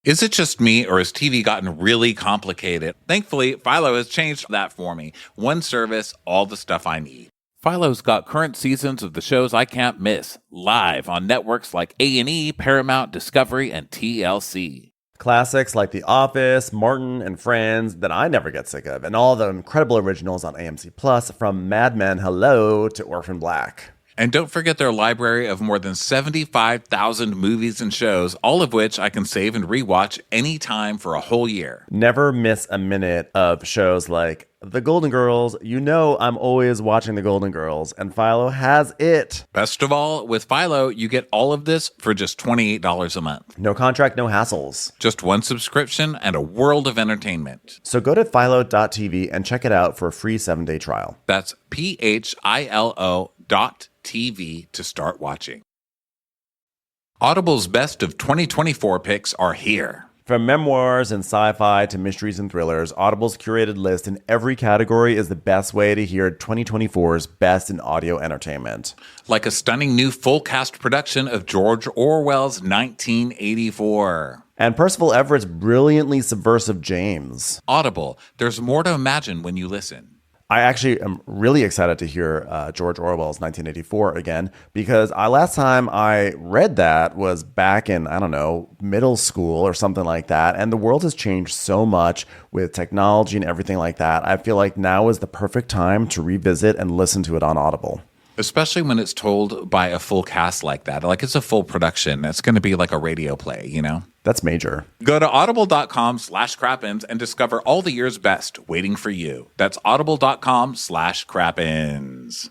Is it just me, or has TV gotten really complicated? Thankfully, Philo has changed that for me. One service, all the stuff I need. Philo's got current seasons of the shows I can't miss, live on networks like A&E, Paramount, Discovery, and TLC. Classics like The Office, Martin, and Friends that I never get sick of, and all the incredible originals on AMC Plus, from Mad Men Hello to Orphan Black. And don't forget their library of more than 75,000 movies and shows, all of which I can save and rewatch anytime for a whole year. Never miss a minute of shows like The Golden Girls. You know I'm always watching The Golden Girls, and Philo has it. Best of all, with Philo, you get all of this for just $28 a month. No contract, no hassles. Just one subscription and a world of entertainment. So go to philo.tv and check it out for a free 7-day trial. That's philo.tv to start watching. Audible's best of 2024 picks are here. From memoirs and sci-fi to mysteries and thrillers, Audible's curated list in every category is the best way to hear 2024's best in audio entertainment. Like a stunning new full cast production of George Orwell's 1984. And Percival Everett's brilliantly subversive James. Audible, there's more to imagine when you listen. I actually am really excited to hear George Orwell's 1984 again, because last time I read that was back in, I don't know, middle school or something like that. And the world has changed so much with technology and everything like that. I feel like now is the perfect time to revisit and listen to it on Audible. Especially when it's told by a full cast like that. Like it's a full production. It's going to be like a radio play, you know? That's major. Go to audible.com/crappins and discover all the year's best waiting for you. That's audible.com/crappins.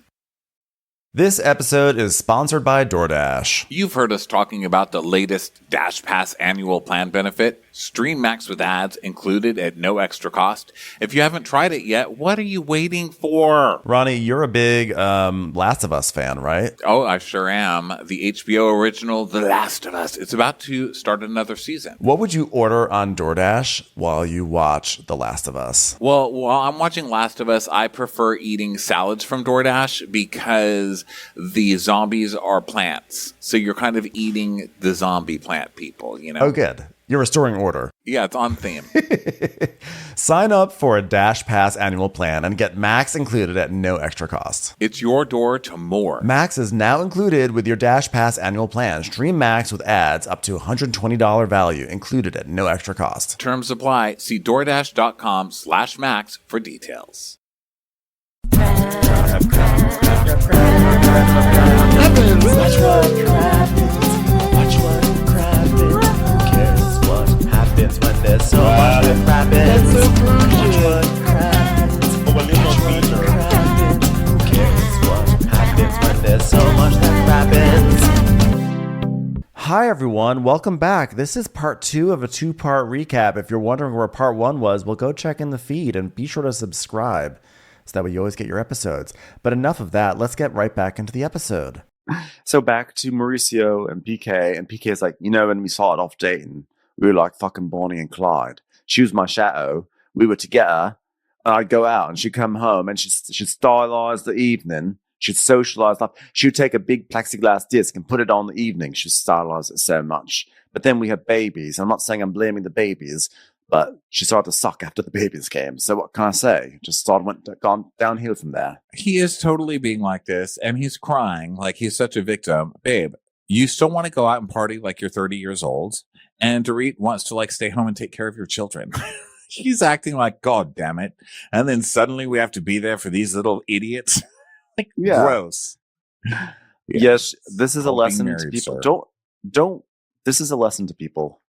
This episode is sponsored by DoorDash. You've heard us talking about the latest Dash Pass annual plan benefit, Stream Max with ads included at no extra cost. If you haven't tried it yet, what are you waiting for? Ronnie, you're a big Last of Us fan, right? Oh, I sure am. The HBO original, The Last of Us. It's about to start another season. What would you order on DoorDash while you watch The Last of Us? Well, while I'm watching Last of Us, I prefer eating salads from DoorDash because the zombies are plants. So you're kind of eating the zombie plant people, you know? Oh, good. You're restoring order. Yeah, it's on theme. Sign up for a Dash Pass annual plan and get Max included at no extra cost. It's your door to more. Max is now included with your Dash Pass annual plan. Stream Max with ads up to $120 value included at no extra cost. Terms apply. See DoorDash.com/Max for details. Happens when there's so much that happens. Watch what happens. Who cares what happens when there's so much that happens? Hi everyone, welcome back. This is part 2 of a 2-part recap. If you're wondering where part 1 was, well, go check in the feed and be sure to subscribe so that way you always get your episodes. But enough of that, let's get right back into the episode. So back to Mauricio and PK, and PK is like, you know, when we started off dating, we were like fucking Bonnie and Clyde. She was my shadow. We were together. And I'd go out and she'd come home and she'd stylize the evening. She'd socialize stuff. She would take a big plexiglass disc and put it on the evening. She'd stylize it so much. But then we had babies. I'm not saying I'm blaming the babies, but she started to suck after the babies came. gone downhill from there. He is totally being like this, and he's crying like he's such a victim. Babe, you still want to go out and party like you're 30 years old? And Dorit wants to like stay home and take care of your children. He's acting like, God damn it. And then suddenly we have to be there for these little idiots. Like, yeah. Gross. Yeah. Yes, this is a lesson to people. This is a lesson to people.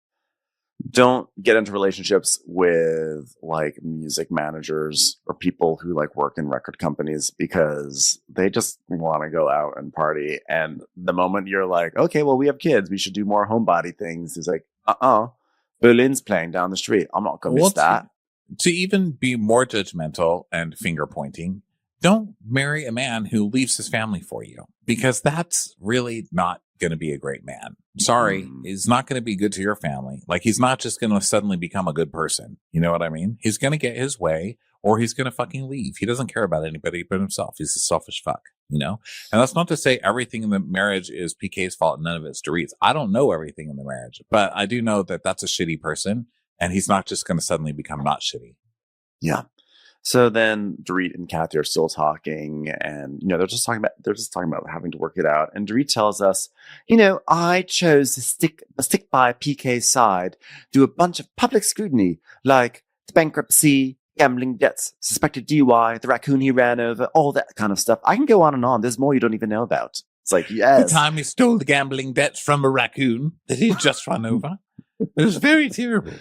Don't get into relationships with like music managers or people who like work in record companies, because they just want to go out and party. And the moment you're like, okay, well, we have kids, we should do more homebody things. It's like, Berlin's playing down the street. I'm not going to miss that. To even be more judgmental and finger pointing, don't marry a man who leaves his family for you, because that's really not going to be a great man. Sorry, he's not going to be good to your family. Like, he's not just going to suddenly become a good person. You know what I mean? He's going to get his way, or he's going to fucking leave. He doesn't care about anybody but himself. He's a selfish fuck, you know? And that's not to say everything in the marriage is PK's fault and none of it's Dorit's. I don't know everything in the marriage, but I do know that that's a shitty person, and he's not just going to suddenly become not shitty. Yeah. So then Dorit and Kathy are still talking, and they're just talking about having to work it out. And Dorit tells us, I chose to stick by PK's side, do a bunch of public scrutiny, like the bankruptcy, gambling debts, suspected DUI, the raccoon he ran over, all that kind of stuff. I can go on and on. There's more you don't even know about. It's like, yes. The time he stole the gambling debts from a raccoon that he'd just run over. It was very terrible.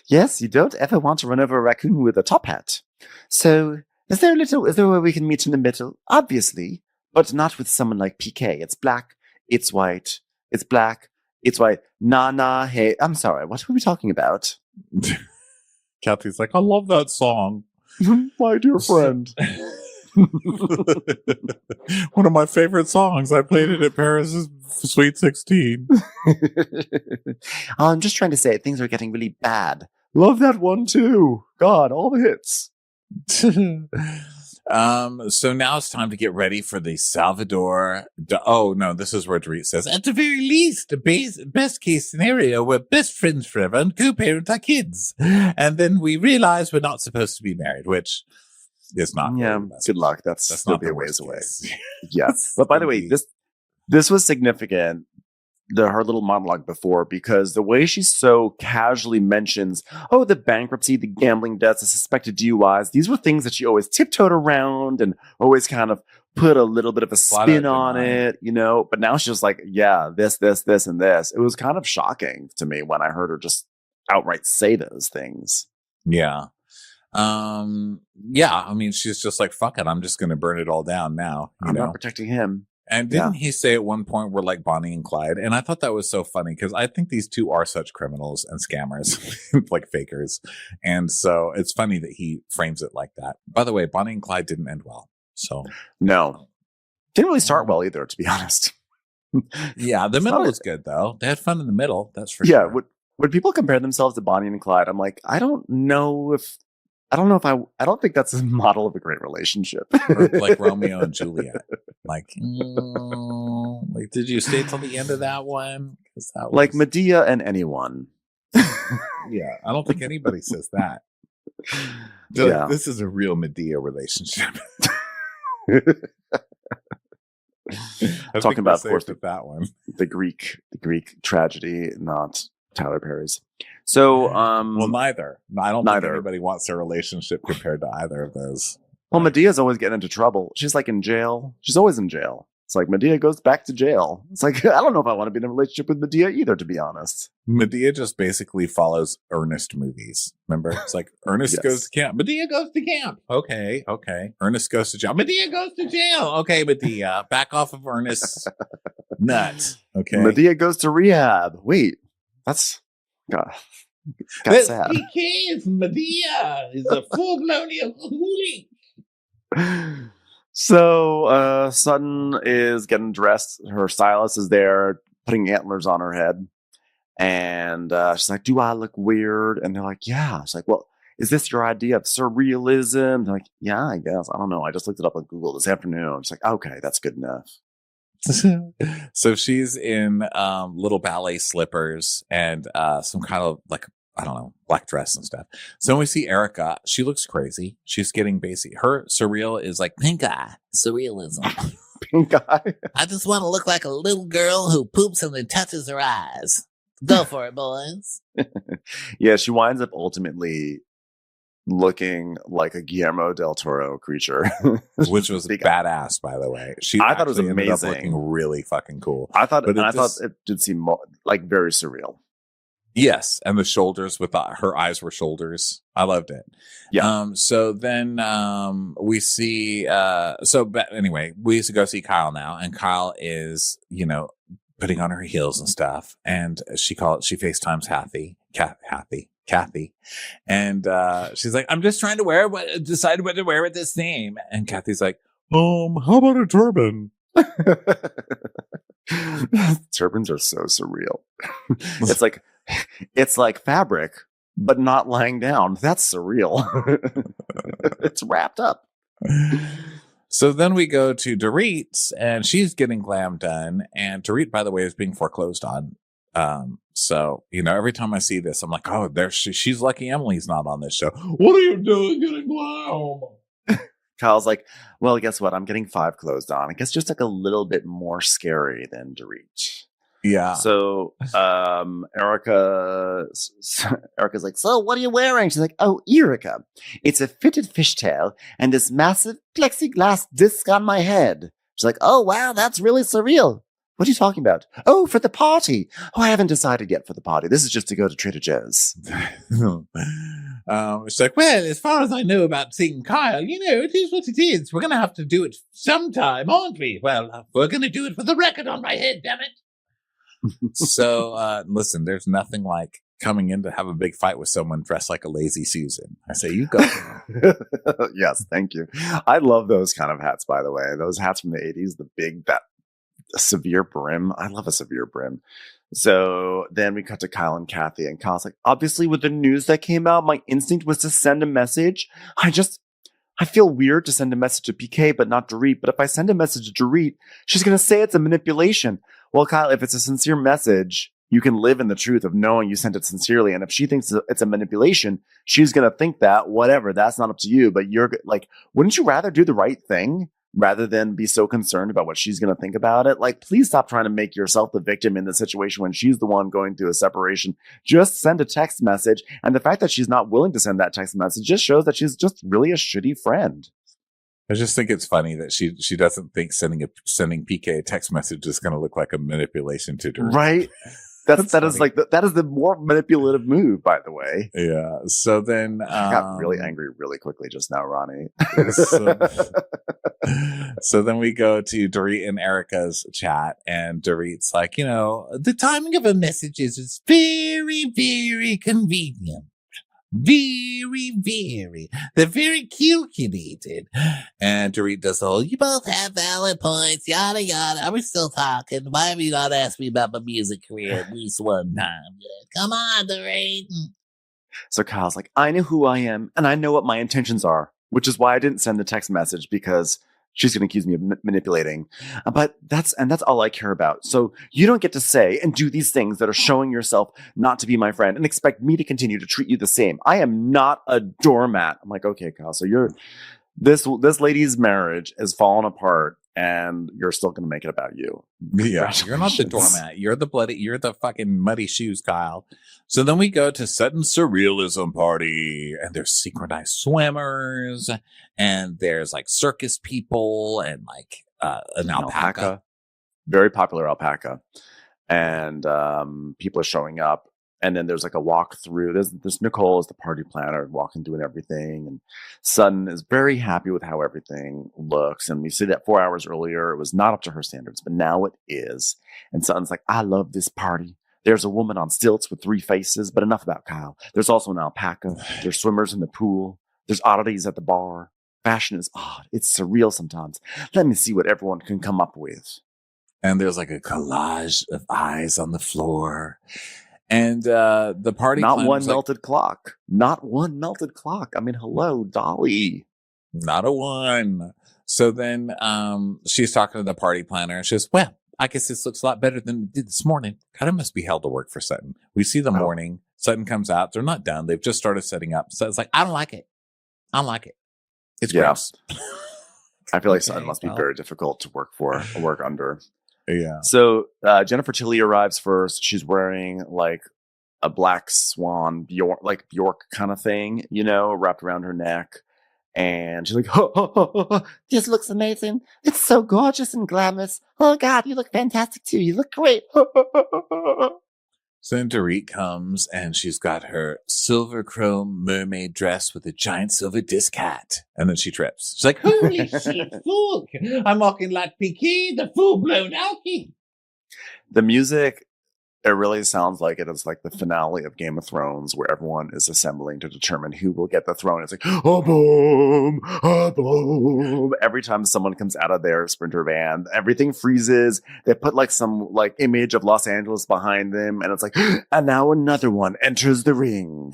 Yes, you don't ever want to run over a raccoon with a top hat. So, is there a way we can meet in the middle? Obviously, but not with someone like PK. It's black, it's white, it's black, it's white. Nah, hey, I'm sorry, what were we talking about? Kathy's like, I love that song. My dear friend. One of my favorite songs. I played it at Paris's Sweet 16. I'm just trying to say, things are getting really bad. Love that one too. God, all the hits. So now it's time to get ready for the Salvador. Oh no, this is where Dorit says, at the very least, the best case scenario, we're best friends forever and co-parent our kids. And then we realize we're not supposed to be married, which is not. Yeah, good luck. That's not be a ways away. Case. Yeah, but by the way, this was significant. Her little monologue before, because the way she so casually mentions, the bankruptcy, the gambling debts, the suspected DUIs, these were things that she always tiptoed around and always kind of put a little bit of a spin on it, but now she's like, yeah, this, and this. It was kind of shocking to me when I heard her just outright say those things. Yeah. I mean, she's just like, fuck it, I'm just going to burn it all down now. I'm not protecting him. And didn't he say at one point we're like Bonnie and Clyde? And I thought that was so funny because I think these two are such criminals and scammers, like fakers. And so it's funny that he frames it like that. By the way, Bonnie and Clyde didn't end well. So no, didn't really start well either, to be honest. Yeah, the middle was good though. They had fun in the middle. That's for sure. Yeah, when people compare themselves to Bonnie and Clyde, I'm like, I don't think that's a model of a great relationship. Or like Romeo and Juliet. Like, did you stay till the end of that one? That was... Like Medea and anyone. Yeah, I don't think anybody says that. Yeah. Like, this is a real Medea relationship. Talking about, of course, that one, the Greek tragedy, not Tyler Perry's. So, well, neither. I don't think anybody wants their relationship compared to either of those. Well, Medea's always getting into trouble. She's like in jail. She's always in jail. It's like Medea goes back to jail. It's like, I don't know if I want to be in a relationship with Medea either, to be honest. Medea just basically follows Ernest movies. Remember? It's like Ernest goes to camp. Medea goes to camp. Okay. Ernest goes to jail. Medea goes to jail. Okay, Medea. Back off of Ernest's nut. Okay. Medea goes to rehab. Wait, that's... God. That's sad. PK is Medea. He's a full-blown alcoholic. So Sutton is getting dressed. Her stylist is there putting antlers on her head. And she's like, do I look weird? And they're like, yeah. She's like, well, is this your idea of surrealism? They're like, yeah, I guess. I don't know. I just looked it up on Google this afternoon. She's like, okay, that's good enough. So she's in little ballet slippers and some kind of like, I don't know, black dress and stuff. So when we see Erica, she looks crazy. She's getting basic. Her surreal is like pink eye surrealism. Pink eye. I just want to look like a little girl who poops and then touches her eyes. Go for it, boys. Yeah, she winds up ultimately looking like a Guillermo del Toro creature, which was badass, by the way. I thought it was amazing, looking really fucking cool. I thought it did seem like very surreal. Yes, and the shoulders with her eyes were shoulders. I loved it. Yeah. So then we see. But anyway, we used to go see Kyle now, and Kyle is putting on her heels and stuff, and she FaceTimes Kathy, and she's like, I'm just trying to decide what to wear with this name. And Kathy's like, how about a turban? Turbans are so surreal. It's like fabric, but not lying down. That's surreal. It's wrapped up. So then we go to Dorit, and she's getting glam done. And Dorit, by the way, is being foreclosed on. So, every time I see this, I'm like, oh, she's lucky Emily's not on this show. What are you doing getting glam? Kyle's like, well, guess what? I'm getting 5 closed on. I guess just like a little bit more scary than Dorit. Yeah. So Erica's like, so what are you wearing? She's like, oh, Erica, it's a fitted fishtail and this massive plexiglass disc on my head. She's like, oh, wow, that's really surreal. What are you talking about? Oh, for the party. Oh, I haven't decided yet for the party. This is just to go to Trader Joe's. It's like, well, as far as I know about seeing Kyle, it is what it is. We're going to have to do it sometime, aren't we? Well, we're going to do it for the record on my head, damn it. So, listen, there's nothing like coming in to have a big fight with someone dressed like a lazy Susan. I say, you go. Yes, thank you. I love those kind of hats, by the way. Those hats from the 80s, the big, that severe brim. I love a severe brim. So then we cut to Kyle and Kathy, and Kyle's like, obviously with the news that came out, my instinct was to send a message. I feel weird to send a message to PK, but not Dorit. But if I send a message to Dorit, she's going to say it's a manipulation. Well, Kyle, if it's a sincere message, you can live in the truth of knowing you sent it sincerely. And if she thinks it's a manipulation, she's going to think that, whatever, that's not up to you. But you're like, wouldn't you rather do the right thing rather than be so concerned about what she's going to think about it? Like, please stop trying to make yourself the victim in the situation when she's the one going through a separation. Just send a text message. And the fact that she's not willing to send that text message just shows that she's just really a shitty friend. I just think it's funny that she doesn't think sending PK a text message is going to look like a manipulation to her. Right. That is the more manipulative move, by the way. Yeah. So then I got really angry really quickly just now, Ronnie. So then we go to Dorit and Erica's chat, and Dorit's like, the timing of a message is very, very convenient. Very, very. They're very calculated. And Dorit does the whole, you both have valid points, yada, yada. We're still talking. Why have you not asked me about my music career at least one time? Come on, Dorit. So Kyle's like, I know who I am, and I know what my intentions are, which is why I didn't send the text message, because she's going to accuse me of manipulating. But that's all I care about. So you don't get to say and do these things that are showing yourself not to be my friend and expect me to continue to treat you the same. I am not a doormat. I'm like, okay, Kyle, so this lady's marriage is falling apart and you're still going to make it about you. Yeah, you're not the doormat. You're the fucking muddy shoes, Kyle. So then we go to Sutton's surrealism party, and there's synchronized swimmers, and there's like circus people, and like an alpaca. Very popular alpaca. And people are showing up. And then there's like a walk through. There's Nicole as the party planner walking through and everything. And Sutton is very happy with how everything looks. And we see that 4 hours earlier, it was not up to her standards, but now it is. And Sutton's like, I love this party. There's a woman on stilts with 3 faces, but enough about Kyle. There's also an alpaca. There's swimmers in the pool. There's oddities at the bar. Fashion is odd. It's surreal sometimes. Let me see what everyone can come up with. And there's like a collage of eyes on the floor. And the party not one melted clock. Not one melted clock. I mean, hello, Dali. Not a one. So then she's talking to the party planner, and she says, well, I guess this looks a lot better than it did this morning. God, it must be hell to work for Sutton. We see the morning. Sutton comes out. They're not done. They've just started setting up. Sutton's like, I don't like it. It's gross. I feel like Sutton must be very difficult to work under. Yeah. So Jennifer Tilly arrives first. She's wearing like a black swan Bjork kind of thing, wrapped around her neck. And she's like, this looks amazing. It's so gorgeous and glamorous. Oh, God, you look fantastic, too. You look great. So then Dorit comes, and she's got her silver chrome mermaid dress with a giant silver disc hat. And then she trips. She's like, holy shit, look. I'm walking like Piquet, the full-blown alky. The music It really sounds like it is like the finale of Game of Thrones, where everyone is assembling to determine who will get the throne. It's like, oh, boom, oh, boom. Every time someone comes out of their sprinter van, everything freezes. They put like some like image of Los Angeles behind them, and it's like, and now another one enters the ring.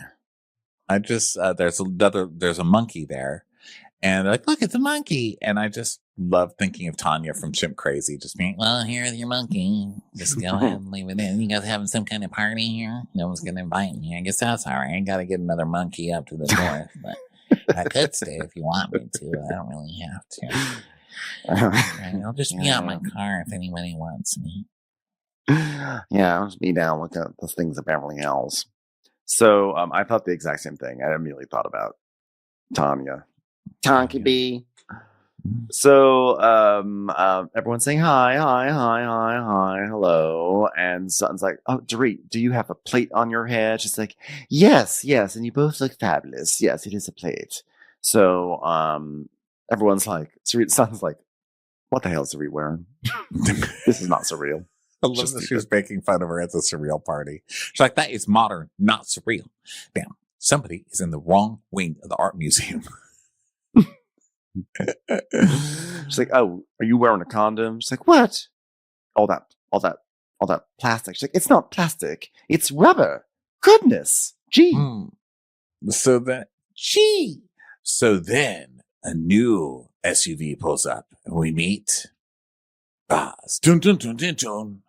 I just there's a monkey there, and they're like, look, it's a monkey, and I just love thinking of Tanya from Chimp Crazy, just being, well, here's your monkey. Just go ahead and leave it in. You guys having some kind of party here? No one's gonna invite me. I guess that's all right. I gotta get another monkey up to the north, but I could stay if you want me to. I don't really have to. I'll just be out my car if anybody wants me. Yeah, I'll just be down with the things of Beverly Hills. So I thought the exact same thing. I immediately thought about Tanya. Tonky B. So everyone's saying hi, hello. And Sutton's like, oh, Dorit, do you have a plate on your head? She's like, yes, and you both look fabulous. Yes, it is a plate. So everyone's like, Sutton's like, what the hell is Dorit wearing? This is not surreal. I love that she was making fun of her at the surreal party. She's like, that is modern, not surreal. Damn, somebody is in the wrong wing of the art museum. She's like, oh, are you wearing a condom? She's like, what? All that plastic. She's like, it's not plastic, it's rubber. Goodness. Gee. So then a new SUV pulls up and we meet Boz. Dun, dun, dun, dun, dun.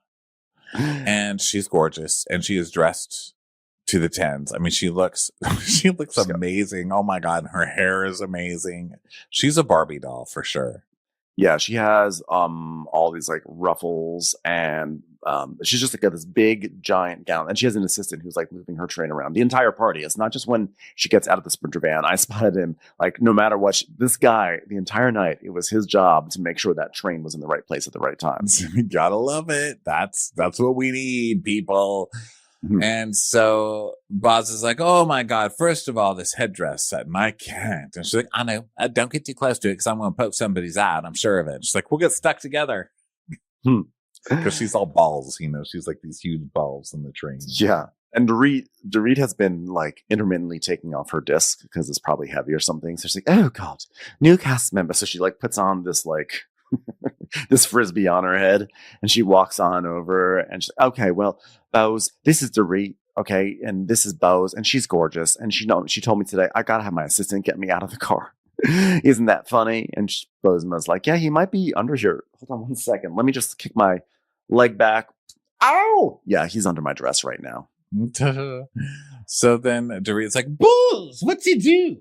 And she's gorgeous and she is dressed to the tens. I mean, she looks amazing. Oh my God. Her hair is amazing. She's a Barbie doll for sure. Yeah. She has, all these like ruffles and, she's just like got this big giant gown and she has an assistant who's like moving her train around the entire party. It's not just when she gets out of the sprinter van. I spotted him like no matter what, this guy the entire night, it was his job to make sure that train was in the right place at the right time. You gotta love it. That's what we need, people. And so Boz is like, oh my God, first of all, this headdress set, and I can't. And she's like, I know, don't get too close to it because I'm going to poke somebody's eye out. I'm sure of it. She's like, we'll get stuck together. Because she's all balls, she's like these huge balls in the train. Yeah. And Dorit has been like intermittently taking off her disc because it's probably heavy or something. So she's like, oh God, new cast member. So she like puts on this like this frisbee on her head and she walks on over and she's like, okay, well, Bose, this is Dorit, okay, and this is Bose, and she's gorgeous. And she told me today, I gotta have my assistant get me out of the car. Isn't that funny? And Bosema's like, yeah, he might be under here. Hold on 1 second. Let me just kick my leg back. Ow! Yeah, he's under my dress right now. So then Dorit's like, Bose, what's he do?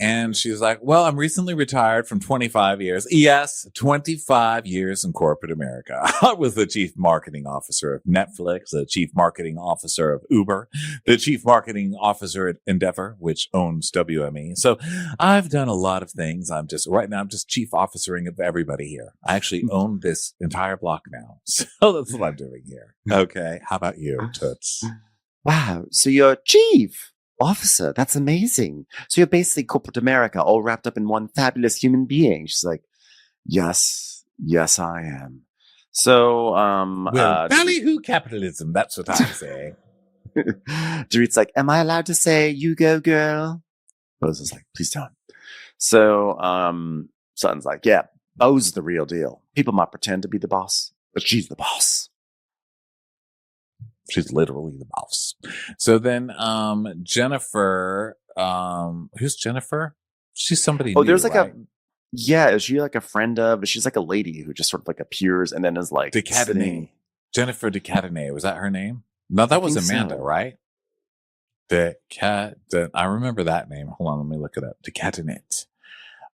And she's like, well, I'm recently retired from 25 years. Yes, 25 years in corporate America. I was the chief marketing officer of Netflix, the chief marketing officer of Uber, the chief marketing officer at Endeavor, which owns WME. So I've done a lot of things. Right now, I'm just chief officering of everybody here. I actually own this entire block now. So that's what I'm doing here. Okay. How about you, Toots? Wow. So you're chief officer. That's amazing. So you're basically corporate America all wrapped up in one fabulous human being. She's like, yes, I am. So, ballyhoo capitalism. That's what I say. Dorit's like, am I allowed to say you go girl? Bose is like, please don't. So, Sutton's like, yeah, Bose is the real deal. People might pretend to be the boss, but she's the boss. She's literally the boss. So then Jennifer, who's Jennifer? She's somebody new, there's like right? is she like a friend of? She's like a lady who just sort of like appears and then is like DeCadenet. Jennifer DeCadenet. Was that her name? No, that was Amanda, so. Right? I remember that name. Hold on, let me look it up. DeCadenet.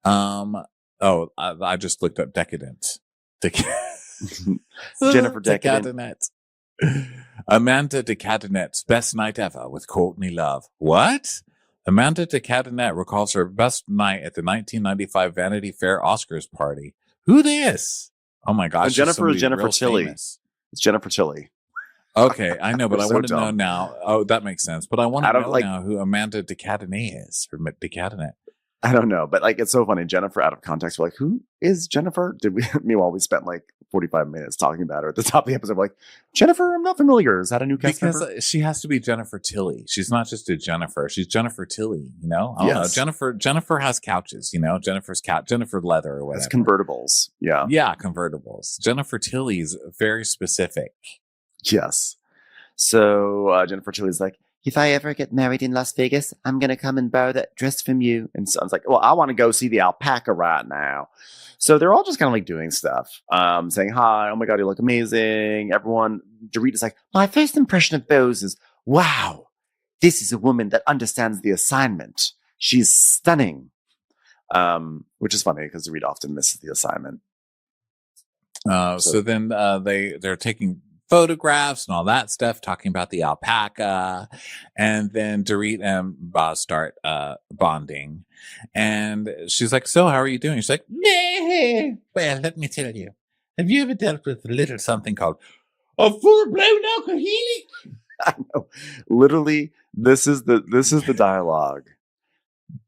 I just looked up Decadent. Jennifer Decadent. Amanda DeCadenet's best night ever with Courtney Love. What? Amanda DeCadenet recalls her best night at the 1995 Vanity Fair Oscars party. Who this? Oh my gosh. Jennifer is Jennifer Tilly. Famous. It's Jennifer Tilly. Okay, I know, but I want to know now. Oh, that makes sense. But I want to know now who Amanda DeCadenet is. Or DeCadenet. I don't know, but like it's so funny. Jennifer, out of context, we're like, who is Jennifer? Meanwhile, we spent like 45 minutes talking about her at the top of the episode. We're like, Jennifer, I'm not familiar. Is that a new cast member? Because she has to be Jennifer Tilly. She's not just a Jennifer. She's Jennifer Tilly. I don't know. Jennifer has couches. Jennifer leather or whatever. It's convertibles. Yeah. Yeah, convertibles. Jennifer Tilly's very specific. Yes. So Jennifer Tilly's like, if I ever get married in Las Vegas, I'm going to come and borrow that dress from you. And Son's like, well, I want to go see the alpaca right now. So they're all just kind of like doing stuff, saying, hi, oh my God, you look amazing. Everyone, Dorit is like, my first impression of Bose is, wow, this is a woman that understands the assignment. She's stunning. Which is funny because Dorit often misses the assignment. So then they're taking photographs and all that stuff, talking about the alpaca, and then Dorit and Boz start bonding, and she's like, so how are you doing? She's like, nah. Well, let me tell you, have you ever dealt with a little something called a full-blown alcoholic? I know. Literally, this is the dialogue.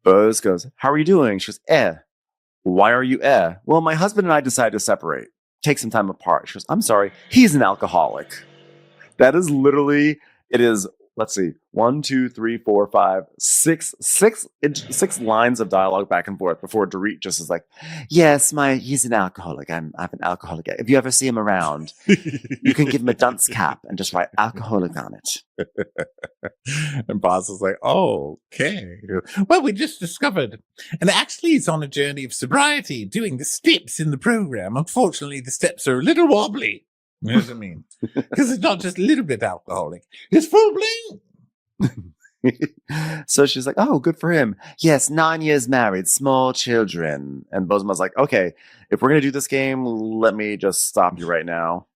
Boz goes, how are you doing? She goes, why are you well, my husband and I decided to separate, take some time apart. She goes, I'm sorry, he's an alcoholic. That is literally, it is, let's see, 1, 2, 3, 4, 5, 6 lines of dialogue back and forth before Dorit just is like, yes, he's an alcoholic. I'm an alcoholic. If you ever see him around, you can give him a dunce cap and just write alcoholic on it. And Boz is like, oh, okay. Well, we just discovered. And actually, he's on a journey of sobriety, doing the steps in the program. Unfortunately, the steps are a little wobbly. You know what I mean? Because it's not just a little bit alcoholic. It's full blown. So she's like, oh, good for him. Yes, 9 years married, small children. And Bozma's like, okay, if we're going to do this game, let me just stop you right now.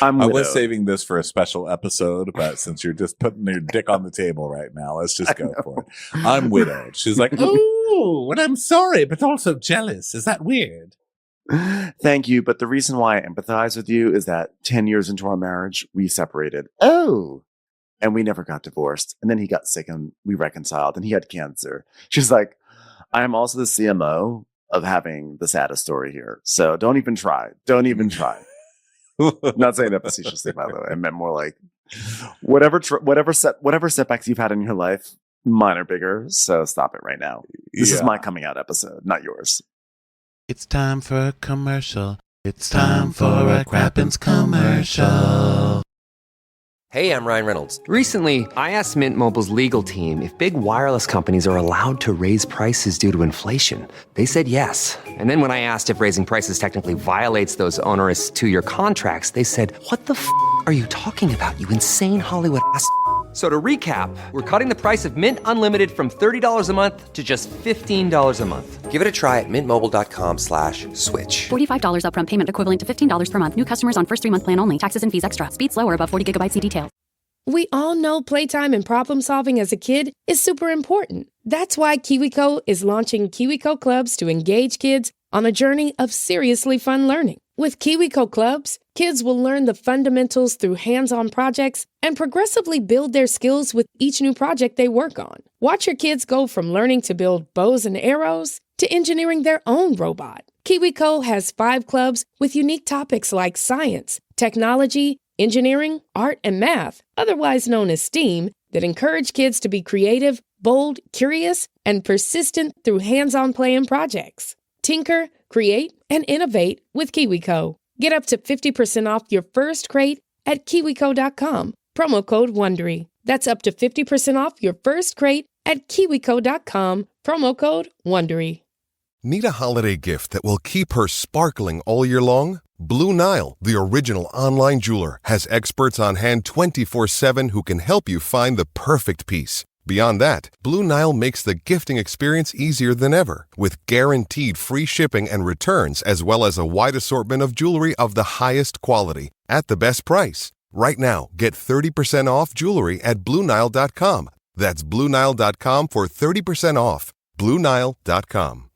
I was saving this for a special episode, but since you're just putting your dick on the table right now, let's just go for it. I'm widowed. She's like, oh, and I'm sorry, but also jealous. Is that weird? Thank you. But the reason why I empathize with you is that 10 years into our marriage, we separated. Oh, and we never got divorced. And then he got sick and we reconciled and he had cancer. She's like, I'm also the CMO of having the saddest story here. So don't even try. Don't even try. Not saying that facetiously, by the way. I meant more like whatever setbacks you've had in your life, mine are bigger. So stop it right now. This is my coming out episode, not yours. It's time for a commercial. It's time for a Crappens commercial. Hey, I'm Ryan Reynolds. Recently, I asked Mint Mobile's legal team if big wireless companies are allowed to raise prices due to inflation. They said yes. And then when I asked if raising prices technically violates those onerous 2-year contracts, they said, what the f*** are you talking about, you insane Hollywood ass f- So to recap, we're cutting the price of Mint Unlimited from $30 a month to just $15 a month. Give it a try at mintmobile.com/switch. $45 upfront payment equivalent to $15 per month. New customers on first 3-month plan only. Taxes and fees extra. Speed slower above 40 gigabytes. See details. We all know playtime and problem solving as a kid is super important. That's why KiwiCo is launching KiwiCo Clubs to engage kids on a journey of seriously fun learning. With KiwiCo Clubs, kids will learn the fundamentals through hands-on projects and progressively build their skills with each new project they work on. Watch your kids go from learning to build bows and arrows to engineering their own robot. KiwiCo has 5 clubs with unique topics like science, technology, engineering, art, and math, otherwise known as STEAM, that encourage kids to be creative, bold, curious, and persistent through hands-on play and projects. Tinker, create, and innovate with KiwiCo. Get up to 50% off your first crate at kiwico.com. Promo code WONDERY. That's up to 50% off your first crate at kiwico.com. Promo code WONDERY. Need a holiday gift that will keep her sparkling all year long? Blue Nile, the original online jeweler, has experts on hand 24/7 who can help you find the perfect piece. Beyond that, Blue Nile makes the gifting experience easier than ever, with guaranteed free shipping and returns, as well as a wide assortment of jewelry of the highest quality at the best price. Right now, get 30% off jewelry at BlueNile.com. That's BlueNile.com for 30% off. BlueNile.com.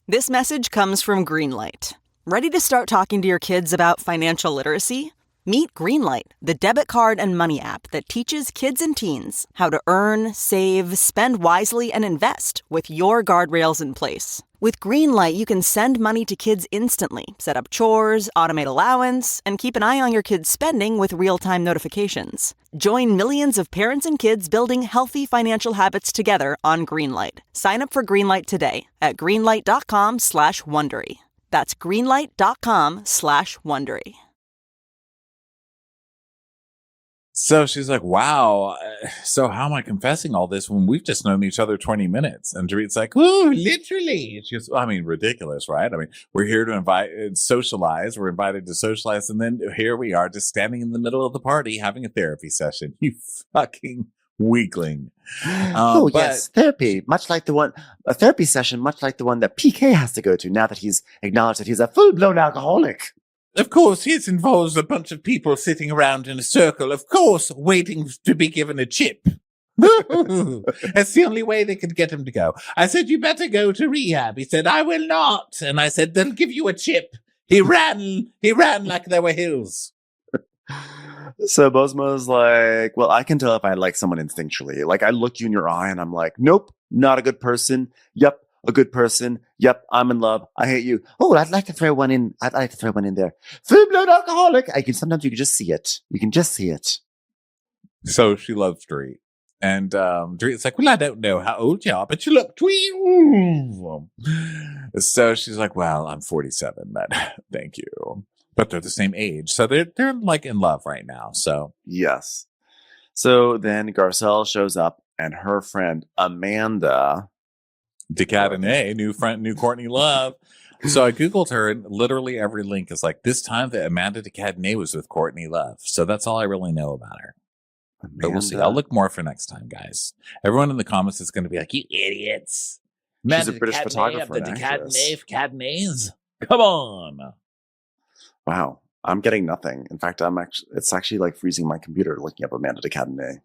This message comes from Greenlight. Ready to start talking to your kids about financial literacy? Meet Greenlight, the debit card and money app that teaches kids and teens how to earn, save, spend wisely, and invest with your guardrails in place. With Greenlight, you can send money to kids instantly, set up chores, automate allowance, and keep an eye on your kids' spending with real-time notifications. Join millions of parents and kids building healthy financial habits together on Greenlight. Sign up for Greenlight today at greenlight.com/Wondery. That's greenlight.com/Wondery. So she's like, wow, so how am I confessing all this when we've just known each other 20 minutes? And Dorit's like, oh, literally. She goes, I mean, ridiculous, right? I mean, we're here to socialize. We're invited to socialize. And then here we are just standing in the middle of the party having a therapy session. You fucking weakling. Yes, therapy, a therapy session, much like the one that PK has to go to now that he's acknowledged that he's a full-blown alcoholic. Of course, it involves a bunch of people sitting around in a circle, of course, waiting to be given a chip. That's the only way they could get him to go. I said, you better go to rehab. He said, I will not. And I said, they'll give you a chip. He ran like there were hills. So Bosmo's like, well, I can tell if I like someone instinctually. Like, I look you in your eye and I'm like, nope, not a good person. Yep, a good person. Yep, I'm in love. I hate you. Oh, I'd like to throw one in. There. Full-blown alcoholic. Sometimes you can just see it. You can just see it. So she loves Dorit. And Dorit's like, well, I don't know how old you are, but you look 12. So she's like, well, I'm 47, but thank you. But they're the same age. So they're like in love right now. So yes. So then Garcelle shows up and her friend Amanda DeCadenet, new Courtney Love. So I Googled her and literally every link is like, this time that Amanda DeCadenet was with Courtney Love. So that's all I really know about her. Amanda. But we'll see. I'll look more for next time, guys. Everyone in the comments is going to be like, you idiots. She's a British photographer. The DeCadenets. Come on. Wow. I'm getting nothing. In fact, it's actually like freezing my computer looking up Amanda DeCadenet.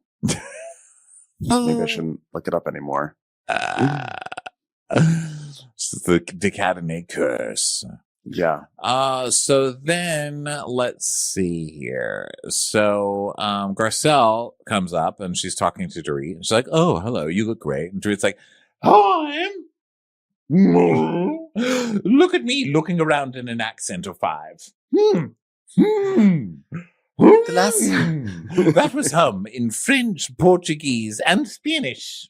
Maybe I shouldn't look it up anymore. The DeCadenet curse. Yeah. So then let's see here. So Garcelle comes up and she's talking to Dorit. And she's like, oh, hello, you look great. And Dorit's like, hi. Look at me looking around in an accent of 5. That was in French, Portuguese, and Spanish.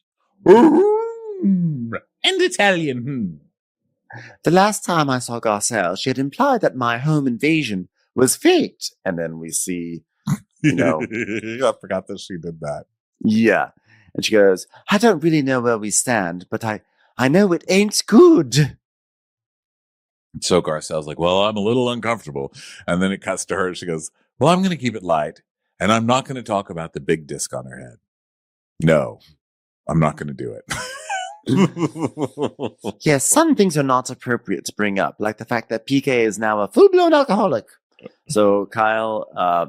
And Italian. The last time I saw Garcelle, she had implied that my home invasion was faked. And then we see, I forgot that she did that. Yeah. And she goes, I don't really know where we stand, but I know it ain't good. So Garcelle's like, well, I'm a little uncomfortable. And then it cuts to her. She goes, well, I'm going to keep it light. And I'm not going to talk about the big disc on her head. No, I'm not going to do it. Yes, some things are not appropriate to bring up, like the fact that PK is now a full-blown alcoholic. So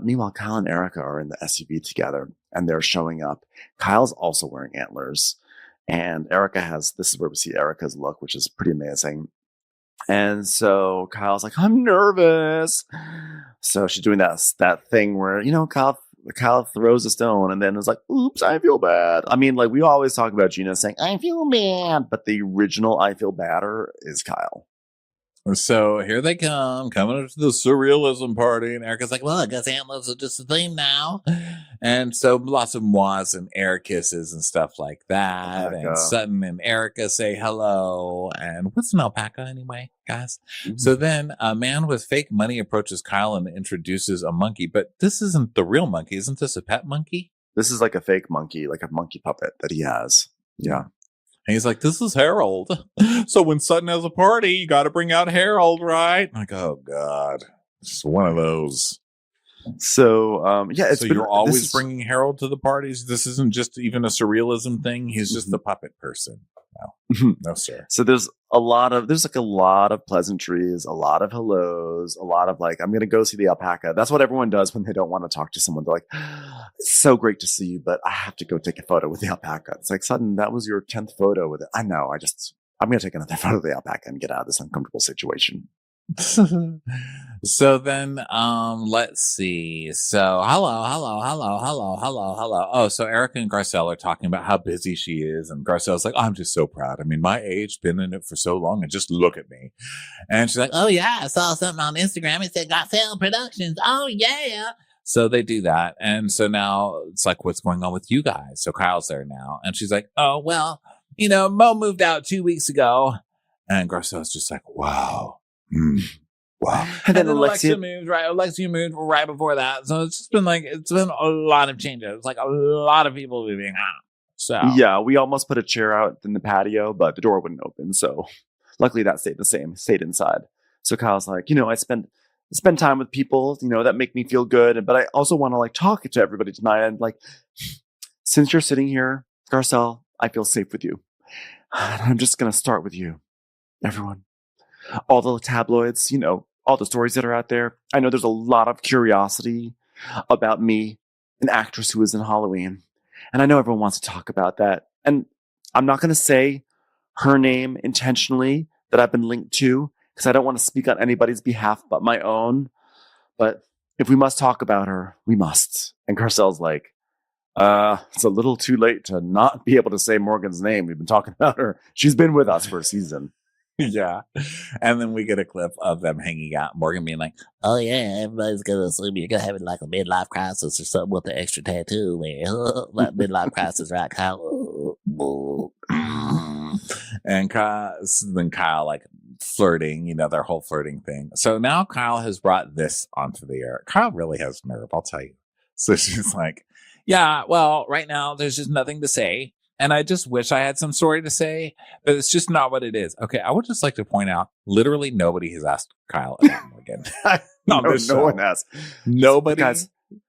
meanwhile, Kyle and Erica are in the SUV together, and they're showing up. Kyle's also wearing antlers, and this is where we see Erica's look, which is pretty amazing. And so Kyle's like, I'm nervous. So she's doing that thing where, Kyle throws a stone and then is like, oops, I feel bad. I mean, like we always talk about Gina saying, I feel bad. But the original I feel badder is Kyle. So here they coming up to the surrealism party. And Erica's like, well, I guess antlers are just a thing now. And so lots of mois and air kisses and stuff like that. And Sutton and Erica say hello. And what's an alpaca anyway, guys? Mm-hmm. So then a man with fake money approaches Kyle and introduces a monkey. But this isn't the real monkey. Isn't this a pet monkey? This is like a fake monkey, like a monkey puppet that he has. Yeah. And he's like, this is Harold. So when Sutton has a party, you got to bring out Harold, right? I'm like, oh, God. It's one of those. So, so you're always bringing Harold to the parties? This isn't just even a surrealism thing? He's just the puppet person. No, no, sir. So there's a lot of pleasantries, a lot of hellos, a lot of like, I'm going to go see the alpaca. That's what everyone does when they don't want to talk to someone. They're like, it's so great to see you, but I have to go take a photo with the alpaca. It's like, Sutton, that was your 10th photo with it. I know. I'm going to take another photo of the alpaca and get out of this uncomfortable situation. So then, let's see. So hello. Oh, so Erica and Garcelle are talking about how busy she is, and Garcelle's like, I'm just so proud. I mean, my age, been in it for so long, and just look at me. And she's like, oh yeah, I saw something on Instagram. It said Garcelle Productions. Oh yeah. So they do that, and so now it's like, what's going on with you guys? So Kyle's there now, and she's like, oh well, Mo moved out 2 weeks ago, and Garcelle's just like, wow. Wow. And then Alexia moved right before that. So it's been a lot of changes. Like a lot of people moving out. So yeah, we almost put a chair out in the patio, but the door wouldn't open. So luckily that stayed the same, stayed inside. So Kyle's like, I spend time with people, that make me feel good. But I also want to like talk to everybody tonight. And like, since you're sitting here, Garcelle, I feel safe with you. I'm just going to start with you, everyone. All the tabloids, all the stories that are out there. I know there's a lot of curiosity about me, an actress who was in Halloween. And I know everyone wants to talk about that. And I'm not going to say her name intentionally that I've been linked to, because I don't want to speak on anybody's behalf but my own. But if we must talk about her, we must. And Garcelle's like, it's a little too late to not be able to say Morgan's name. We've been talking about her. She's been with us for a season. Yeah. And then we get a clip of them hanging out. Morgan being like, oh yeah, everybody's going to assume you're going to have like a midlife crisis or something with the extra tattoo, man. Like midlife crisis, right, Kyle? And Kyle like flirting, their whole flirting thing. So now Kyle has brought this onto the air. Kyle really has nerve, I'll tell you. So she's like, yeah, well, right now there's just nothing to say. And I just wish I had some story to say, but it's just not what it is. Okay, I would just like to point out, literally nobody has asked Kyle about Morgan. No one has. Nobody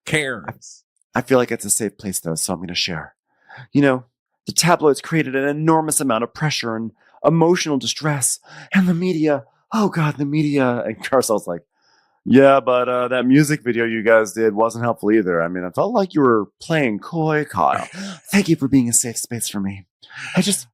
cares. I feel like it's a safe place, though, so I'm going to share. The tabloids created an enormous amount of pressure and emotional distress. And the media, oh God, the media. And Garcelle's like, yeah, but that music video you guys did wasn't helpful either. I mean, I felt like you were playing coy, Kyle. Thank you for being a safe space for me.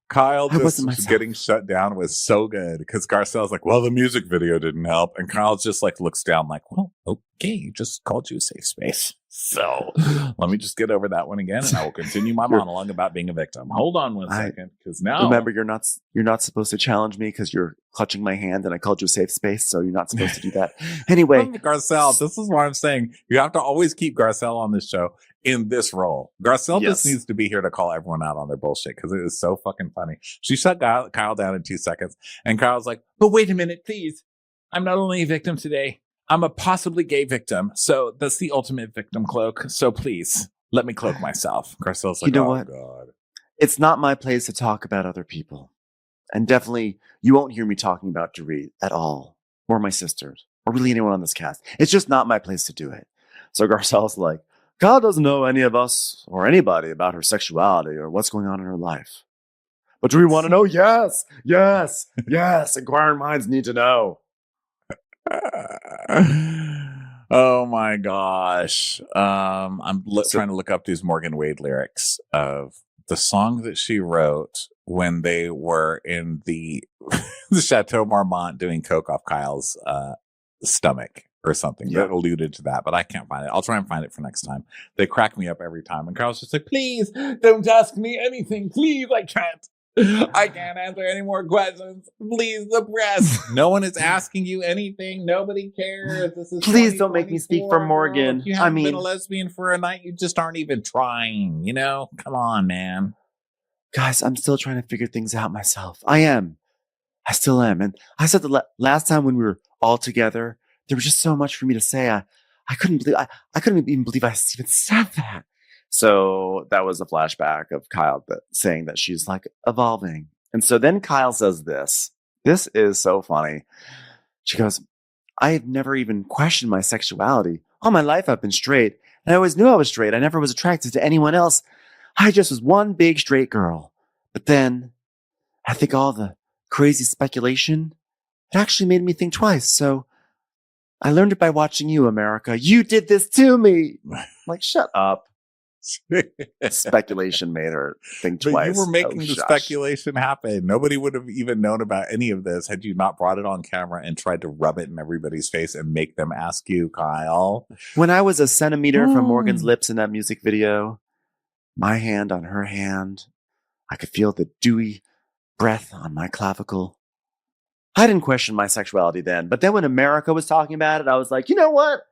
Kyle just getting shut down was so good because Garcelle's like, well, the music video didn't help. And Kyle just like looks down like, well, okay, you just called you a safe space. So let me just get over that one again, and I will continue my monologue about being a victim. Hold on one second, because now remember you're not supposed to challenge me because you're clutching my hand, and I called you a safe space, so you're not supposed to do that. Anyway, Garcelle, this is what I'm saying. You have to always keep Garcelle on this show in this role. Garcelle just needs to be here to call everyone out on their bullshit because it is so fucking funny. She shut Kyle down in 2 seconds, and Kyle's like, "But wait a minute, please. I'm not only a victim today. I'm a possibly gay victim. So that's the ultimate victim cloak. So please let me cloak myself." Garcelle's like, what? God. It's not my place to talk about other people. And definitely you won't hear me talking about Dorit at all, or my sisters, or really anyone on this cast. It's just not my place to do it. So Garcelle's like, God doesn't know any of us or anybody about her sexuality or what's going on in her life. But do we want to know? Yes. Inquiring minds need to know. Oh my gosh. I'm trying to look up these Morgan Wade lyrics of the song that she wrote when they were in the Chateau Marmont doing coke off Kyle's stomach or something that alluded to that, but I can't find it. I'll try and find it for next time. They crack me up every time, and Kyle's just like, please don't ask me anything, please. I can't answer any more questions. Please, the press. No one is asking you anything. Nobody cares. This is please don't make me speak for Morgan. If you haven't been a lesbian for a night, you just aren't even trying. Come on, man. Guys, I'm still trying to figure things out myself. I still am. And I said the last time when we were all together, there was just so much for me to say. I couldn't even believe I even said that. So that was a flashback of Kyle saying that she's like evolving. And so then Kyle says this. This is so funny. She goes, I had never even questioned my sexuality. All my life I've been straight. And I always knew I was straight. I never was attracted to anyone else. I just was one big straight girl. But then I think all the crazy speculation, it actually made me think twice. So I learned it by watching you, America. You did this to me. Like, shut up. Speculation made her think But twice. you were making the shush. speculation happen. Nobody would have even known about any of this had you not brought it on camera and tried to rub it in everybody's face and make them ask you, Kyle. When I was a centimeter from Morgan's lips in that music video, my hand on her hand, I could feel the dewy breath on my clavicle. I didn't question my sexuality then, but then when America was talking about it, I was like, you know what?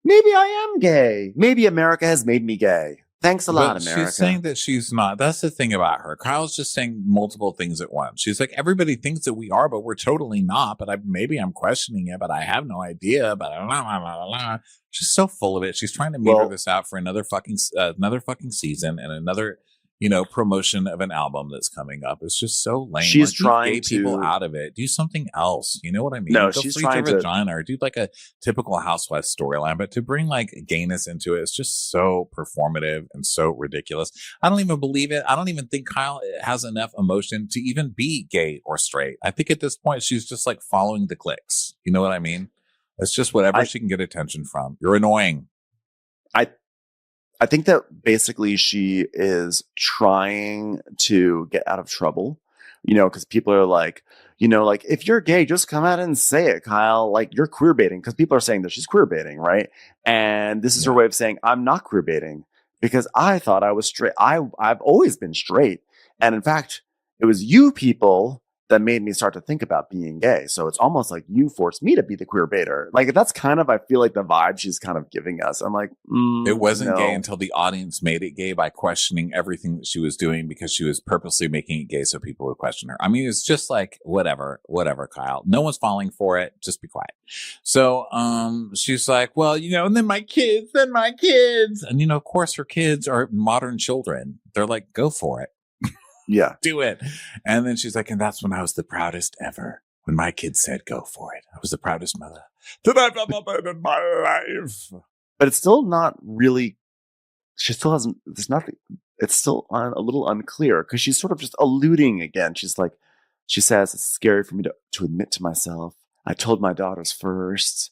Maybe I am gay. Maybe America has made me gay. Thanks a lot, But America. she's saying that she's not. That's the thing about her. Kyle's just saying multiple things at once. She's like, everybody thinks that we are, but we're totally not. But maybe I'm questioning it, but I have no idea. But blah, blah, blah, blah. She's so full of it. She's trying to meter this out for another fucking season and another, promotion of an album that's coming up. It's just so lame. She's Leave trying gay people out of it. Do something else. You know what I mean? No, Go she's freak trying your to vagina or do like a typical Housewives storyline. But to bring like gayness into it, it's just so performative and so ridiculous. I don't even believe it. I don't even think Kyle has enough emotion to even be gay or straight. I think at this point she's just like following the clicks. You know what I mean? It's just whatever she can get attention from. You're annoying. I think that basically she is trying to get out of trouble, because people are like, like if you're gay, just come out and say it, Kyle. Like you're queer baiting, because people are saying that she's queer baiting, right? And this is her way of saying I'm not queer baiting because I thought I was straight. I've always been straight, and in fact, it was you people that made me start to think about being gay. So it's almost like you forced me to be the queer baiter. Like that's kind of, I feel like the vibe she's kind of giving us. I'm like, it wasn't no. gay until the audience made it gay by questioning everything that she was doing because she was purposely making it gay so people would question her. I mean, it's just like, whatever, Kyle. No one's falling for it. Just be quiet. So she's like, well, and then my kids. And, of course, her kids are modern children. They're like, go for it. Yeah. Do it. And then she's like, and that's when I was the proudest ever. When my kids said, go for it. I was the proudest mother that I've ever been in my life. But it's still not really, she still hasn't, there's nothing, it's still a little unclear because she's sort of just alluding again. She's like, she says, it's scary for me to admit to myself. I told my daughters first.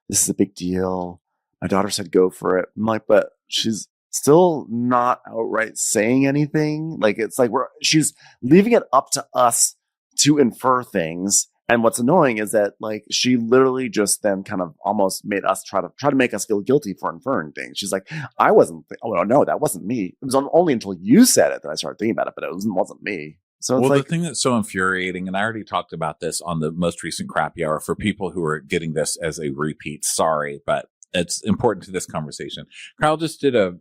This is a big deal. My daughter said, go for it. I'm like, but she's still not outright saying anything. Like it's like she's leaving it up to us to infer things. And what's annoying is that like she literally just then kind of almost made us try to make us feel guilty for inferring things. She's like, I wasn't. Oh no, that wasn't me. It was only until you said it that I started thinking about it, but it wasn't me. So it's the thing that's so infuriating, and I already talked about this on the most recent Crappy Hour for people who are getting this as a repeat. Sorry, but it's important to this conversation. Kyle just did a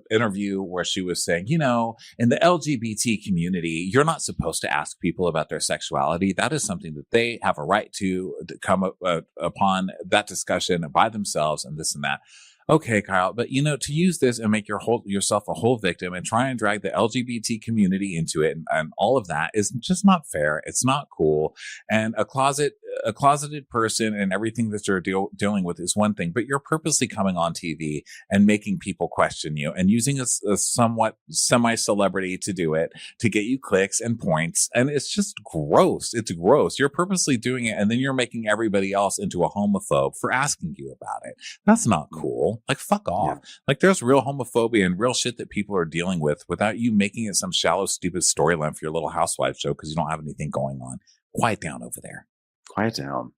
interview where she was saying, in the LGBT community, you're not supposed to ask people about their sexuality. That is something that they have a right to come up, upon that discussion by themselves and this and that. Okay, Kyle, but to use this and make yourself a whole victim and try and drag the LGBT community into it and all of that is just not fair. It's not cool. And a closeted person and everything that you're dealing with is one thing, but you're purposely coming on TV and making people question you and using a somewhat semi-celebrity to do it, to get you clicks and points. And it's just gross. It's gross. You're purposely doing it. And then you're making everybody else into a homophobe for asking you about it. That's not cool. Like, fuck off. Yeah. Like, there's real homophobia and real shit that people are dealing with without you making it some shallow, stupid storyline for your little housewife show because you don't have anything going on. Quiet down over there. Quiet down.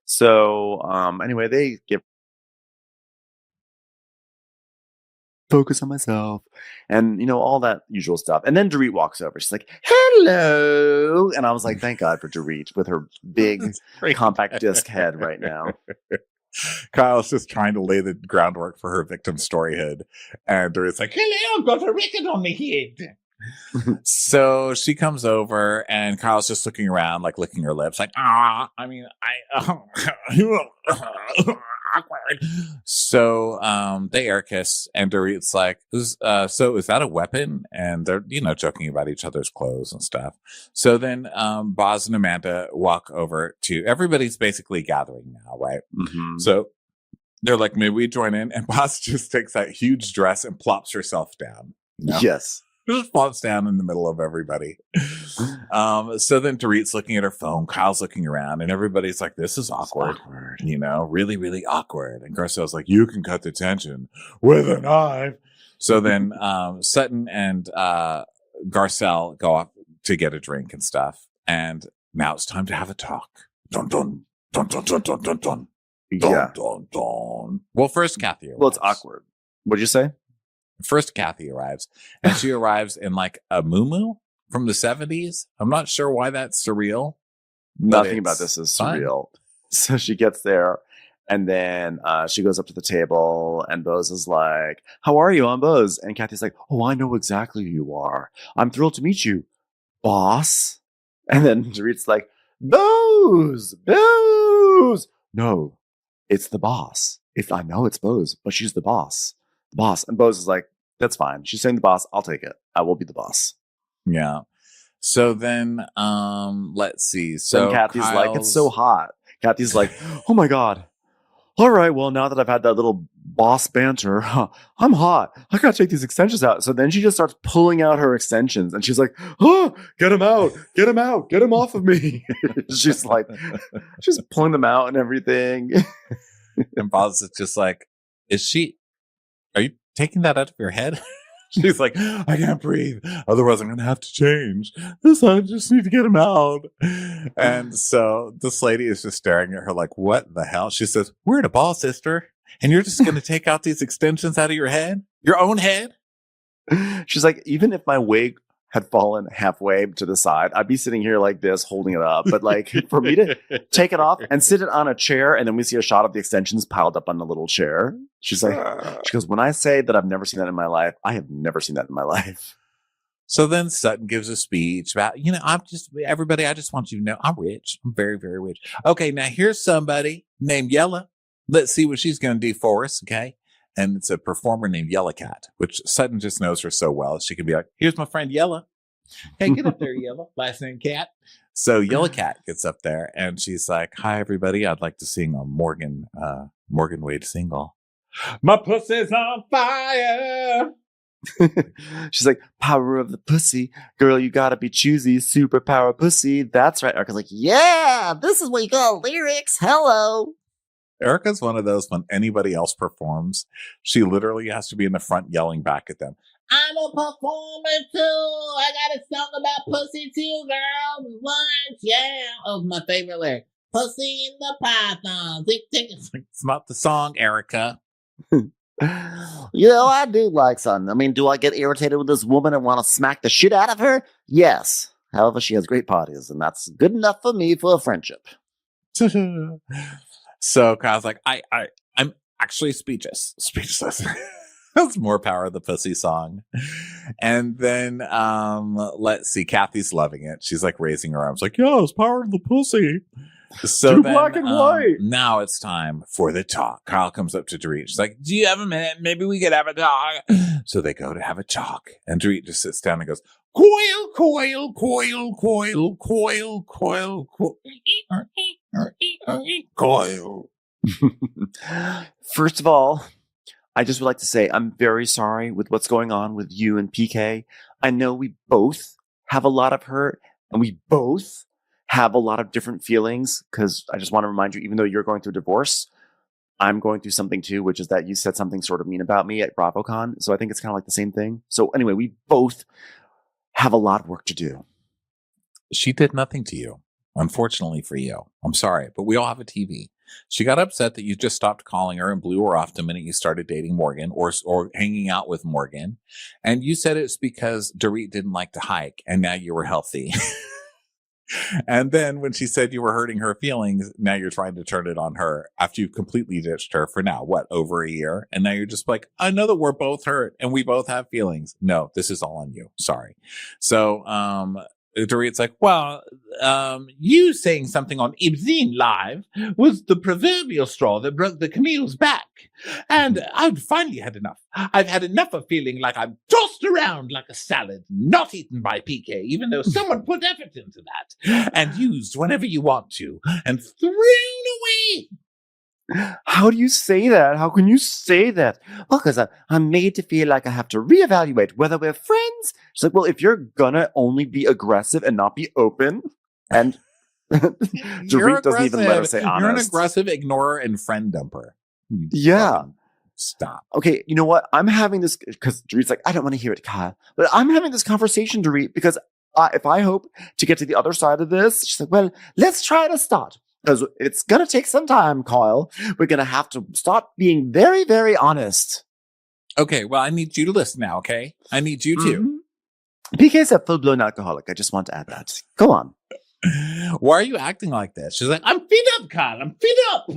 So, anyway, they get focus on myself and, all that usual stuff. And then Dorit walks over. She's like, hello. And I was like, thank God for Dorit with her big compact disc head right now. Kyle's just trying to lay the groundwork for her victim storyhood. And Dorit's like, hello, I've got a record on my head. So she comes over and Kyle's just looking around, like licking her lips, like, awkward. So they air kiss and Dorit's like, so is that a weapon? And they're, joking about each other's clothes and stuff. So then Boz and Amanda walk over to, everybody's basically gathering now, right? Mm-hmm. So they're like, maybe we join in. And Boz just takes that huge dress and plops herself down. Yes. Just floats down in the middle of everybody. So then Dorit's looking at her phone. Kyle's looking around and everybody's like, this is awkward. Really, really awkward. And Garcelle's like, you can cut the tension with a knife. So then Sutton and Garcelle go off to get a drink and stuff. And now it's time to have a talk. Dun, dun, dun, dun, dun, dun, dun, dun. Yeah. Dun, dun, dun. Well, first Kathy arrives. Well, it's awkward. What'd you say? First Kathy arrives. And she arrives in like a muumuu from the 70s. I'm not sure why that's surreal. Nothing about this is surreal. So she gets there. And then she goes up to the table and Bose is like, how are you? I'm Bose. And Kathy's like, oh, I know exactly who you are. I'm thrilled to meet you, boss. And then Dorit's like, Bose. No, it's the boss. I know it's Bose, but she's the boss. The boss. And Bose is like, that's fine. She's saying the boss. I'll take it. I will be the boss. Yeah. So then, let's see. So then Kathy's like, it's so hot. Kathy's like, oh my God. All right, well, now that I've had that little boss banter, I'm hot. I gotta take these extensions out. So then she just starts pulling out her extensions and she's like, oh, get them out, get them off of me. She's pulling them out and everything. And Boz is just like, are you taking that out of your head? She's like, I can't breathe. Otherwise, I'm going to have to change. I just need to get him out. And so this lady is just staring at her like, what the hell? She says, we're at a ball, sister. And you're just going to take out these extensions out of your head? Your own head? She's like, even if my wig had fallen halfway to the side, I'd be sitting here like this, holding it up. But like for me to take it off and sit it on a chair, and then we see a shot of the extensions piled up on the little chair. She goes, when I say that I've never seen that in my life, I have never seen that in my life. So then Sutton gives a speech about, everybody, I just want you to know I'm rich. I'm very, very rich. Okay, now here's somebody named Yella. Let's see what she's going to do for us, okay? And it's a performer named Yella Cat, which Sutton just knows her so well. She can be like, here's my friend Yella. Hey, get up there, Yella. Last name Cat. So Yella Cat gets up there and she's like, hi, everybody. I'd like to sing a Morgan Wade single. My pussy's on fire. She's like, power of the pussy. Girl, you gotta be choosy. Superpower pussy. That's right. Erica's like, yeah, this is what you call lyrics. Hello. Erica's one of those when anybody else performs, she literally has to be in the front yelling back at them. I'm a performer too. I got a song about pussy too, girl. Once, yeah. Oh, my favorite lyric. Pussy in the python. It's not the song, Erica. I do like something. I mean, do I get irritated with this woman and want to smack the shit out of her? Yes. However, she has great parties, and that's good enough for me for a friendship. So Kyle's like, I'm actually speechless. That's more power of the pussy song. And then let's see, Kathy's loving it. She's like raising her arms, like, yo, it's power of the pussy. So then, black and white. Now it's time for the talk. Kyle comes up to Dorit. She's like, do you have a minute? Maybe we could have a talk. So they go to have a talk. And Dorit just sits down and goes, coil, coil, coil, coil, coil, coil, coil. First of all, I just would like to say I'm very sorry with what's going on with you and PK. I know we both have a lot of hurt and we both have a lot of different feelings, because I just want to remind you, even though you're going through a divorce, I'm going through something too, which is that you said something sort of mean about me at BravoCon. So I think it's kind of like the same thing. So anyway, we both have a lot of work to do. She did nothing to you, unfortunately for you. I'm sorry, but we all have a TV. She got upset that you just stopped calling her and blew her off the minute you started dating Morgan or hanging out with Morgan. And you said it's because Dorit didn't like to hike and now you were healthy. And then when she said you were hurting her feelings, now you're trying to turn it on her after you completely ditched her for now, over a year? And now you're just like, I know that we're both hurt and we both have feelings. No, this is all on you. Sorry. So, Dorit's like, well, you saying something on Ibzine Live was the proverbial straw that broke the camel's back. And I've finally had enough. I've had enough of feeling like I'm tossed around like a salad, not eaten by PK, even though someone put effort into that, and used whenever you want to, and thrown away. How do you say that? How can you say that? Well, because I'm made to feel like I have to reevaluate whether we're friends. She's like, well, if you're gonna only be aggressive and not be open, and Dorit doesn't even let her say honest. You're an aggressive ignorer and friend dumper. Yeah. Stop. Okay, you know what? I'm having this because Dorit's like, I don't want to hear it, Kyle. But I'm having this conversation, Dorit, because if I hope to get to the other side of this, she's like, well, let's try to start. Because it's going to take some time, Kyle. We're going to have to start being very, very honest. Okay, well, I need you to listen now, okay? I need you to. PK's a full-blown alcoholic. I just want to add that. Go on. Why are you acting like this? She's like, I'm fed up, Kyle. I'm fed up.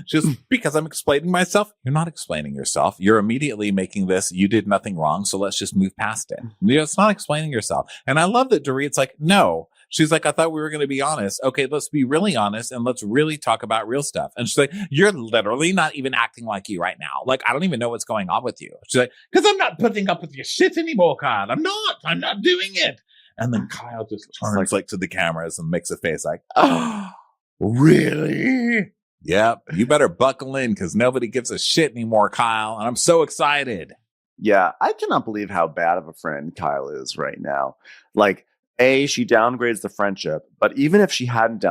She's because I'm explaining myself. You're not explaining yourself. You're immediately making this, you did nothing wrong, so let's just move past it. It's not explaining yourself. And I love that Dorit's like, no. She's like, I thought we were going to be honest. Okay, let's be really honest and let's really talk about real stuff. And she's like, you're literally not even acting like you right now. Like, I don't even know what's going on with you. She's like, because I'm not putting up with your shit anymore, Kyle. I'm not doing it. And then Kyle just turns like to the cameras and makes a face like, oh, really? Yep. You better buckle in because nobody gives a shit anymore, Kyle. And I'm so excited. Yeah, I cannot believe how bad of a friend Kyle is right now. Like, she downgrades the friendship, but even if she hadn't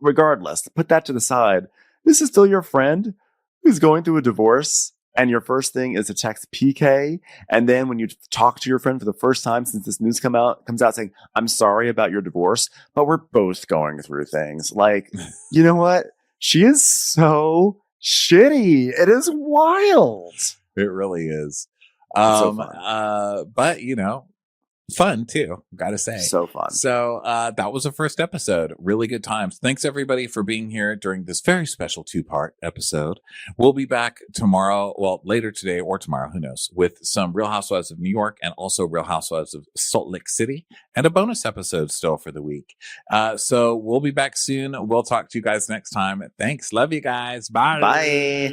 regardless, put that to the side, this is still your friend who's going through a divorce, and your first thing is to text PK, and then when you talk to your friend for the first time since this news comes out saying, I'm sorry about your divorce, but we're both going through things. Like, you know what? She is so shitty. It is wild. It really is. So fun. But, you know, fun too, gotta say. So fun. So that was the first episode. Really good times. Thanks everybody for being here during this very special 2-part episode. We'll be back tomorrow, well, later today or tomorrow, who knows, with some Real Housewives of New York and also Real Housewives of Salt Lake City and a bonus episode still for the week. So we'll be back soon. We'll talk to you guys next time. Thanks. Love you guys. Bye. Bye.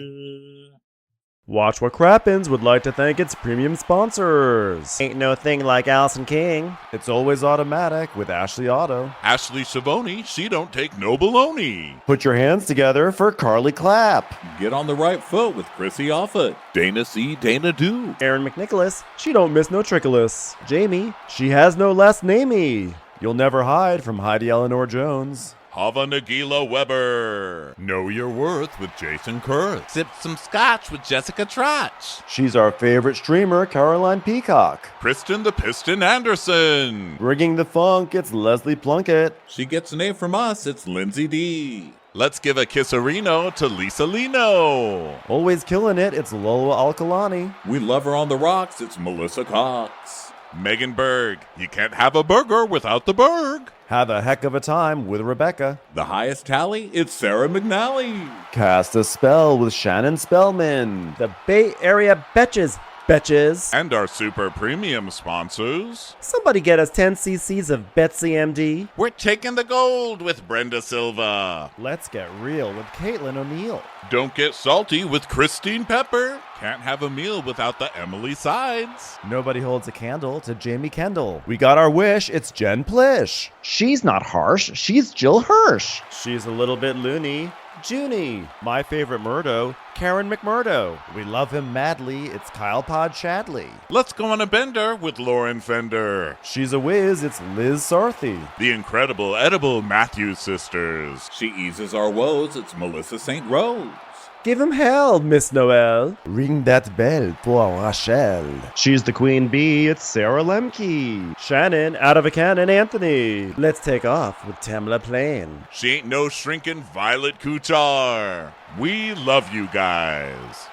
Watch What Crappens would like to thank its premium sponsors. Ain't no thing like Allison King. It's always automatic with Ashley Auto. Ashley Savoni, she don't take no baloney. Put your hands together for Carly Clapp. Get on the right foot with Chrissy Offutt. Dana C. Dana Do. Aaron McNicholas, she don't miss no trickolas. Jamie, she has no last namey. You'll never hide from Heidi Eleanor Jones. Hava Nagila Weber. Know Your Worth with Jason Kurth. Sip some scotch with Jessica Trotch. She's our favorite streamer, Caroline Peacock. Kristen the Piston Anderson. Rigging the Funk, it's Leslie Plunkett. She gets a name from us, it's Lindsay D. Let's give a kisserino to Lisa Lino. Always killing it, it's Lola Alkalani. We love her on the rocks, it's Melissa Cox. Megan Berg. You can't have a burger without the Berg. Have a heck of a time with Rebecca. The highest tally, it's Sarah McNally. Cast a spell with Shannon Spellman. The Bay Area Betches. And our super premium sponsors. Somebody get us 10 cc's of Betsy MD. We're taking the gold with Brenda Silva. Let's get real with Caitlin O'Neill. Don't get salty with Christine Pepper. Can't have a meal without the Emily Sides. Nobody holds a candle to Jamie Kendall. We got our wish, it's Jen Plish. She's not harsh, she's Jill Hirsch. She's a little bit loony. Junie. My favorite Murdo, Karen McMurdo. We love him madly, it's Kyle Pod Shadley. Let's go on a bender with Lauren Fender. She's a whiz, it's Liz Sarthy. The incredible edible Matthews sisters. She eases our woes, it's Melissa St. Rose. Give him hell, Miss Noel. Ring that bell for Rachel. She's the queen bee, it's Sarah Lemke. Shannon, out of a cannon, Anthony. Let's take off with Tamla Plain. She ain't no shrinking Violet Kuchar. We love you guys.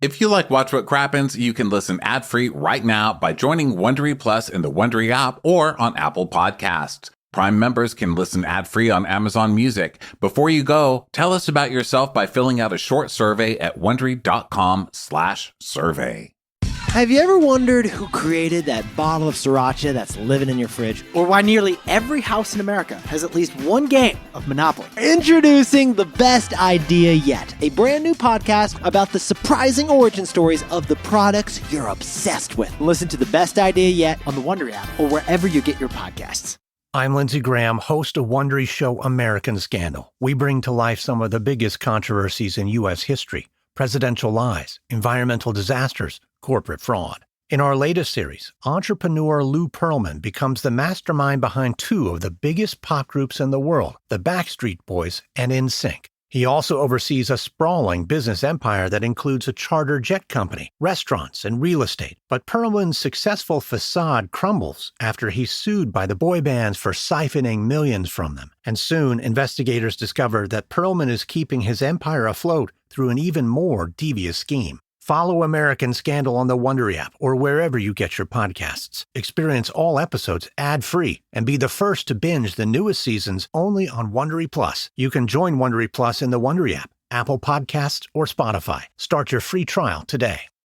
If you like Watch What Crappens, you can listen ad-free right now by joining Wondery Plus in the Wondery app or on Apple Podcasts. Prime members can listen ad-free on Amazon Music. Before you go, tell us about yourself by filling out a short survey at Wondery.com/survey. Have you ever wondered who created that bottle of sriracha that's living in your fridge? Or why nearly every house in America has at least one game of Monopoly? Introducing The Best Idea Yet, a brand new podcast about the surprising origin stories of the products you're obsessed with. Listen to The Best Idea Yet on the Wondery app or wherever you get your podcasts. I'm Lindsey Graham, host of Wondery's show American Scandal. We bring to life some of the biggest controversies in U.S. history: presidential lies, environmental disasters, corporate fraud. In our latest series, entrepreneur Lou Pearlman becomes the mastermind behind two of the biggest pop groups in the world, the Backstreet Boys and NSYNC. He also oversees a sprawling business empire that includes a charter jet company, restaurants, and real estate. But Perlman's successful facade crumbles after he's sued by the boy bands for siphoning millions from them. And soon, investigators discover that Perlman is keeping his empire afloat through an even more devious scheme. Follow American Scandal on the Wondery app or wherever you get your podcasts. Experience all episodes ad-free and be the first to binge the newest seasons only on Wondery Plus. You can join Wondery Plus in the Wondery app, Apple Podcasts, or Spotify. Start your free trial today.